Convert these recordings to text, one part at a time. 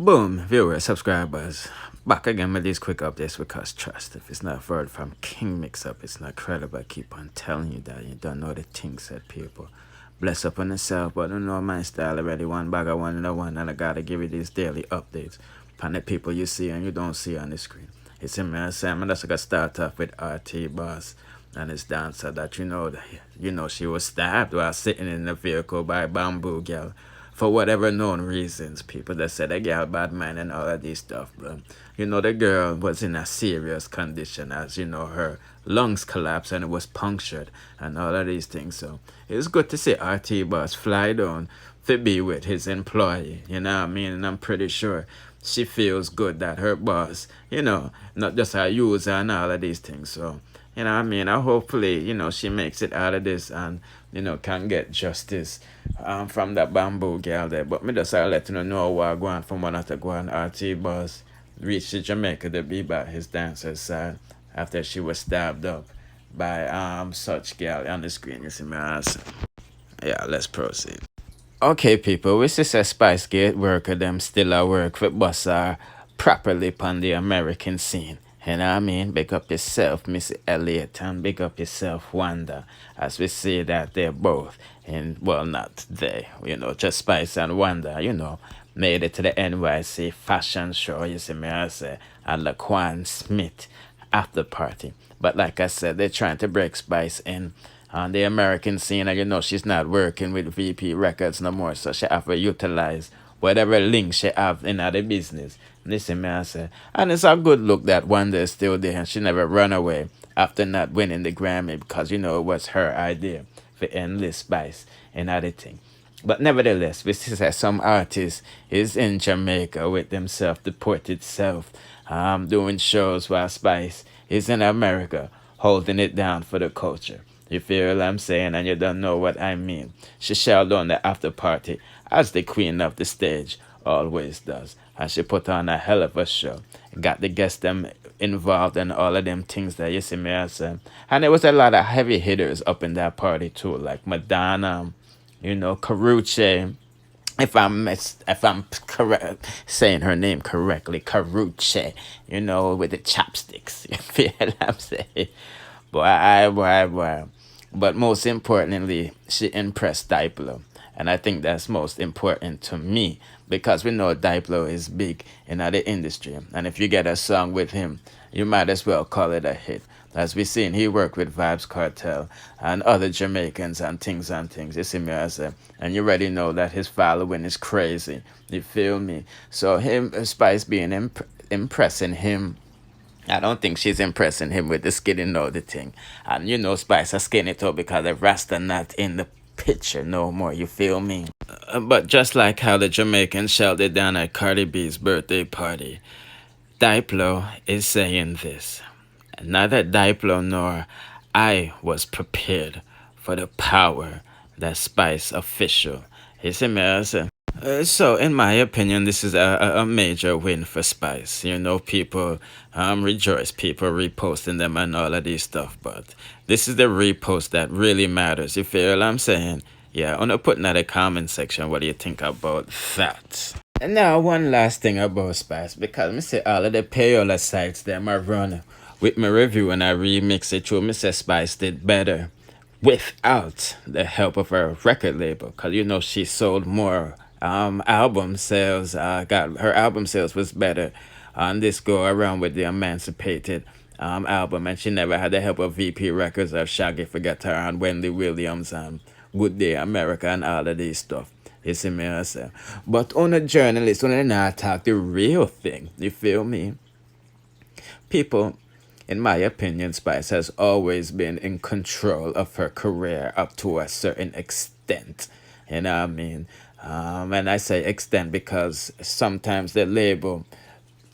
Boom, viewers, subscribers. Back again with these quick updates because trust, if it's not word from King Mix Up, it's not credible. I keep on telling you that you don't know the things that people bless up on yourself, but I don't know my style already. One bag of one and a one, and I gotta give you these daily updates from the people you see and you don't see on the screen. It's in me, Sam, and that's gonna start off with RT Boss and his dancer that she was stabbed while sitting in the vehicle by Bamboo Gyal for whatever known reasons. People that said a girl bad man and all of this stuff, but the girl was in a serious condition, as her lungs collapsed and it was punctured and all of these things. So it was good to see RT Boss fly down to be with his employee, you know what I mean? And I'm pretty sure she feels good that her boss, not just a user and all of these things. So you know what I mean? Hopefully, she makes it out of this and, can get justice from that Bamboo Girl there. But me just let you know what going from one after going RT Boss reached to Jamaica to be by his dancer's side after she was stabbed up by such girl on the screen. You see me? Yeah, let's proceed. Okay, people, we see a Spice Gate worker them still at work with boss are properly upon the American scene. You know what I mean? Big up yourself, Missy Elliott, and big up yourself, Wanda. As we see that they're both, and well, not they, just Spice and Wanda, made it to the NYC fashion show, you see me, I say, at Laquan Smith after party. But like I said, they're trying to break Spice in on the American scene, and she's not working with VP Records no more, so she have to utilize whatever link she have in the business. Listen, me, I say, and it's a good look that Wanda is still there and she never run away after not winning the Grammy because it was her idea for endless Spice and everything. But nevertheless, we see that some artist is in Jamaica with themself, deported self, doing shows while Spice is in America, holding it down for the culture. You feel what I'm saying? And you don't know what I mean. She shelled on the after party as the queen of the stage always does. And she put on a hell of a show. Got the guests them involved and all of them things that you see me as. And there was a lot of heavy hitters up in that party too, like Madonna, Carucci. If I'm correct saying her name correctly, Carucci, with the chopsticks. You feel what I'm saying? Boy. But most importantly, she impressed Diplo. And I think that's most important to me because we know Diplo is big in the industry. And if you get a song with him, you might as well call it a hit. As we seen, he worked with Vibes Cartel and other Jamaicans and things. You see me as and you already know that his following is crazy. You feel me? So Spice being impressing him, I don't think she's impressing him with the skinny know the thing. And Spice is skinny too because the Rasta not in the picture no more, you feel me? But just like how the Jamaicans shelled it down at Cardi B's birthday party, Diplo is saying this. Neither Diplo nor I was prepared for the power that Spice official. You see me? So, in my opinion, this is a major win for Spice. People rejoice, people reposting them and all of this stuff. But this is the repost that really matters. You feel what I'm saying? Yeah, I'm gonna put in the comment section what do you think about that. And now, one last thing about Spice, because I say all of the payola sites them are run with my review and I remix it through. I say Spice did better without the help of her record label, because she sold more album sales. Got her album sales was better on this go around with the Emancipated album, and she never had the help of VP Records or Shaggy Forget Her and Wendy Williams and Good Day America and all of these stuff. You see me, I say. But on a journalist, on a not talk the real thing, you feel me? People, in my opinion, Spice has always been in control of her career up to a certain extent. You know what I mean? And I say extent because sometimes the label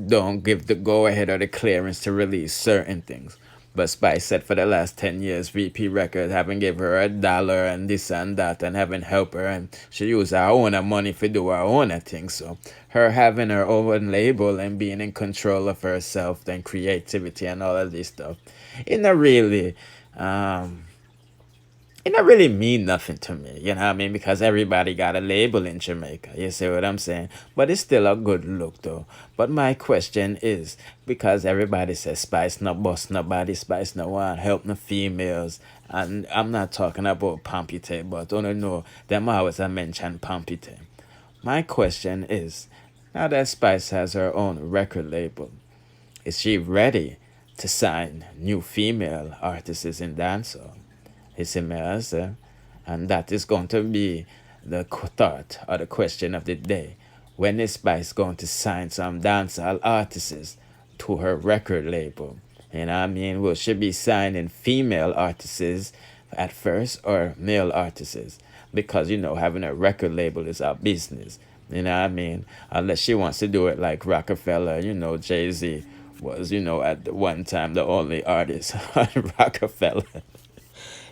don't give the go ahead or the clearance to release certain things. But Spice said for the last 10 years, VP Records haven't give her $1 and this and that and haven't helped her. And she used her own money to do her own thing. So her having her own label and being in control of herself and creativity and all of this stuff, it not really it don't really mean nothing to me, you know what I mean? Because everybody got a label in Jamaica, you see what I'm saying? But it's still a good look though. But my question is, because everybody says Spice no bust nobody, Spice no one help no females. And I'm not talking about Pompite, but I don't know, them always I mention Pompite. My question is, now that Spice has her own record label, is she ready to sign new female artists in dancehall? He said, "Me answer." And that is going to be the thought or the question of the day. When is Spice going to sign some dancehall artists to her record label? You know what I mean? Will she be signing female artists at first or male artists? Because, having a record label is our business. You know what I mean? Unless she wants to do it like Rockefeller, Jay-Z was, at the one time the only artist on Rockefeller.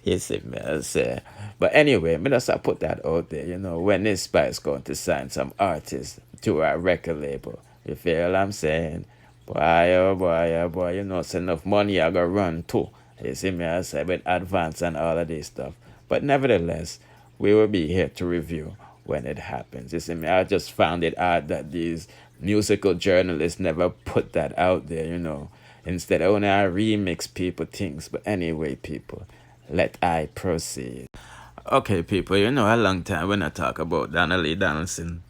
You see me, I say. But anyway, me just I put that out there, when this Spice going to sign some artists to our record label. You feel what I'm saying? Boy, oh boy, oh boy, it's enough money I got run too. You see me, I say, with advance and all of this stuff. But nevertheless, we will be here to review when it happens. You see me, I just found it odd that these musical journalists never put that out there, Instead, only I remix people things. But anyway, people, let I proceed. Okay, people, a long time when I talk about Donna Lee Donaldson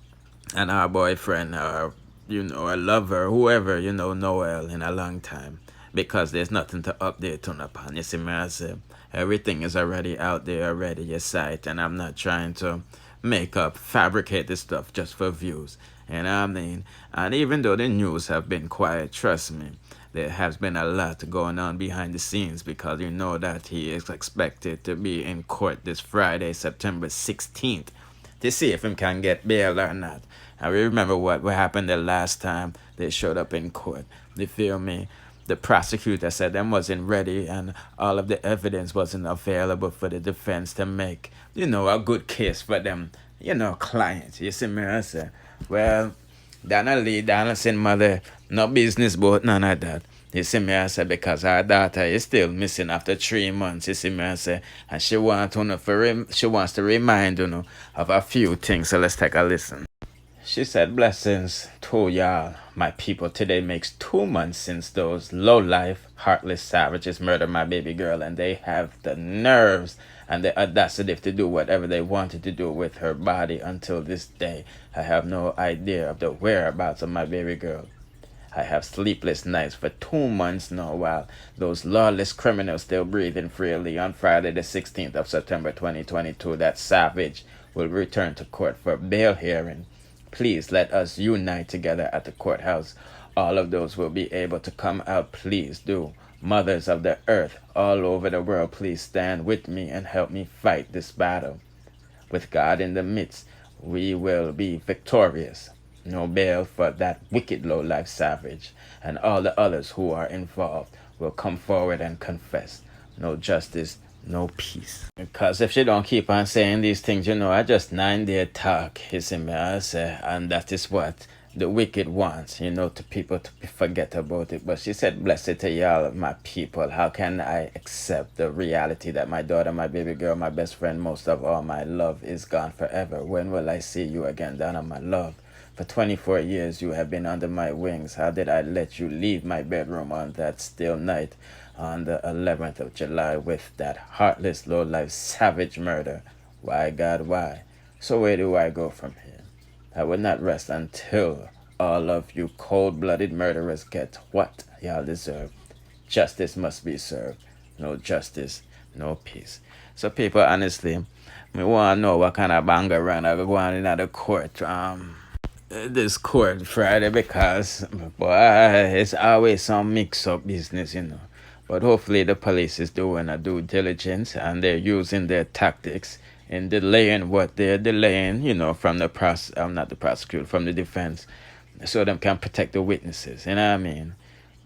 and our boyfriend, or, a lover, whoever, Noel, in a long time. Because there's nothing to update on upon. You see me, I say, everything is already out there, already, your site, and I'm not trying to make up, fabricate this stuff just for views. You know what I mean? And even though the news have been quiet, trust me, there has been a lot going on behind the scenes, because you know that he is expected to be in court this Friday, September 16th, to see if he can get bail or not. And we remember what happened the last time they showed up in court. You feel me? The prosecutor said them wasn't ready and all of the evidence wasn't available for the defense to make, a good case for them, clients. You see me, I say, well, Donna Lee Donaldson mother, no business about none of that. You see me, I say, because her daughter is still missing after 3 months. You see me, I say, and she wants she wants to remind of a few things. So let's take a listen. She said, "Blessings to y'all, my people. Today makes 2 months since those low-life, heartless savages murdered my baby girl, and they have the nerves and the audacity to do whatever they wanted to do with her body. Until this day, I have no idea of the whereabouts of my baby girl. I have sleepless nights for 2 months now while those lawless criminals still breathing freely. On Friday the 16th of September 2022, that savage will return to court for bail hearing. Please let us unite together at the courthouse. All of those will be able to come out. Please do. Mothers of the earth all over the world, please stand with me and help me fight this battle. With God in the midst, we will be victorious. No bail for that wicked low-life savage, and all the others who are involved will come forward and confess. No justice, no peace." Because if she don't keep on saying these things, I just 9-day talk, you see me, I say, and that is what the wicked wants, to people to forget about it. But she said, "Blessed to y'all, my people. How can I accept the reality that my daughter, my baby girl, my best friend, most of all, my love is gone forever? When will I see you again, Donna, my love? For 24 years you have been under my wings. How did I let you leave my bedroom on that still night on the 11th of July with that heartless, low-life, savage murder? Why, God, why? So where do I go from here? I will not rest until all of you cold-blooded murderers get what y'all deserve. Justice must be served. No justice, no peace." So people, honestly, me want to know what kind of banger run I go on in the court. This court Friday, because boy, it's always some mix-up business, But hopefully the police is doing a due diligence and they're using their tactics in delaying what they're delaying, from the not the prosecutor, from the defense, so them can protect the witnesses. You know what I mean?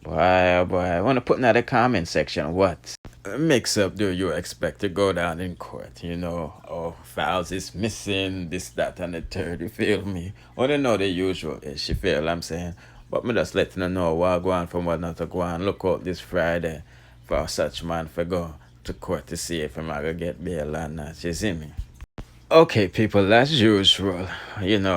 Boy, oh boy, I want to put in the comment section, what mix-up do you expect to go down in court? Oh, files is missing, this, that, and the third, you feel me? Want to know the usual ish, you feel what I'm saying? But me just letting you know what go on from what not to go on. Look out this Friday for such man for go to court to see if I'm gonna get bail or not. You see me? Okay, people, as usual,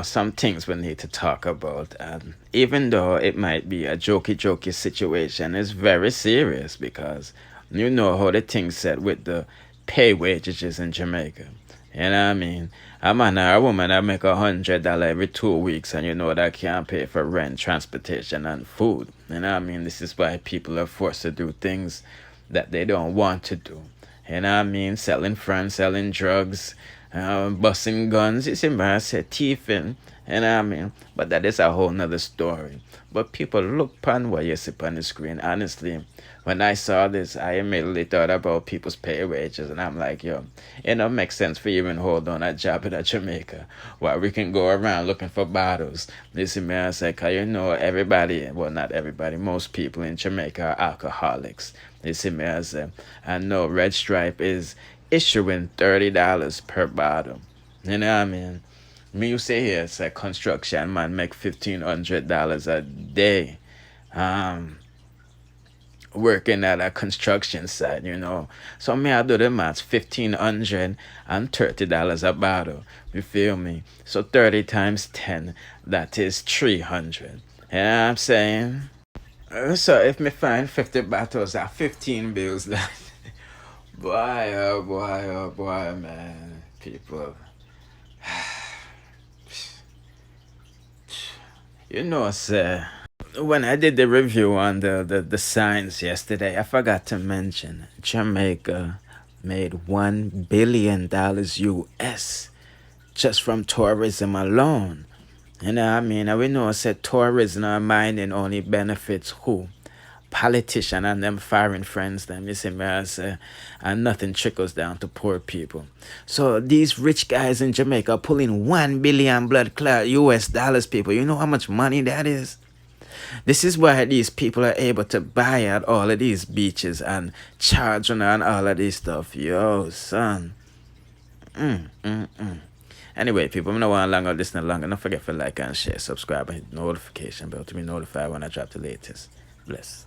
some things we need to talk about. And even though it might be a jokey situation, it's very serious because you know how the thing set with the pay wages in Jamaica. You know what I mean? A man or a woman that make $100 every 2 weeks, and you know that can't pay for rent, transportation, and food. You know what I mean? This is why people are forced to do things that they don't want to do. You know what I mean? Selling friends, selling drugs, busting guns. You see, man, I said thieving. You know what I mean? But that is a whole nother story. But people look upon what you see on the screen. Honestly, when I saw this, I immediately thought about people's pay wages. And I'm like, yo, it don't make sense for you even hold on a job in Jamaica while we can go around looking for bottles. You see, man, I said, cause you know everybody, well, not everybody, most people in Jamaica are alcoholics. You see, me, I said, I know Red Stripe is issuing $30 per bottle. You know what I mean? Me, you say here, it's a construction man make $1,500 a day, working at a construction site. So me, I do the maths, $1,530 a bottle. You feel me? So 30 times 10, that is 300. You know what I'm saying? So if me find 50 bottles at 15 bills, that boy, oh boy, man, people. Sir, when I did the review on the signs yesterday, I forgot to mention Jamaica made $1 billion US just from tourism alone. You know what I mean? And we know said tourism and mining only benefits who? Politician and them foreign friends, them, you see me, I say, and nothing trickles down to poor people. So these rich guys in Jamaica pulling 1 billion blood clot US dollars, people. You know how much money that is? This is why these people are able to buy out all of these beaches and charge on and all of this stuff. Yo, son. Anyway, people, I'm not want longer listening longer. Don't forget to like and share, subscribe, and hit the notification bell to be notified when I drop the latest. Bless.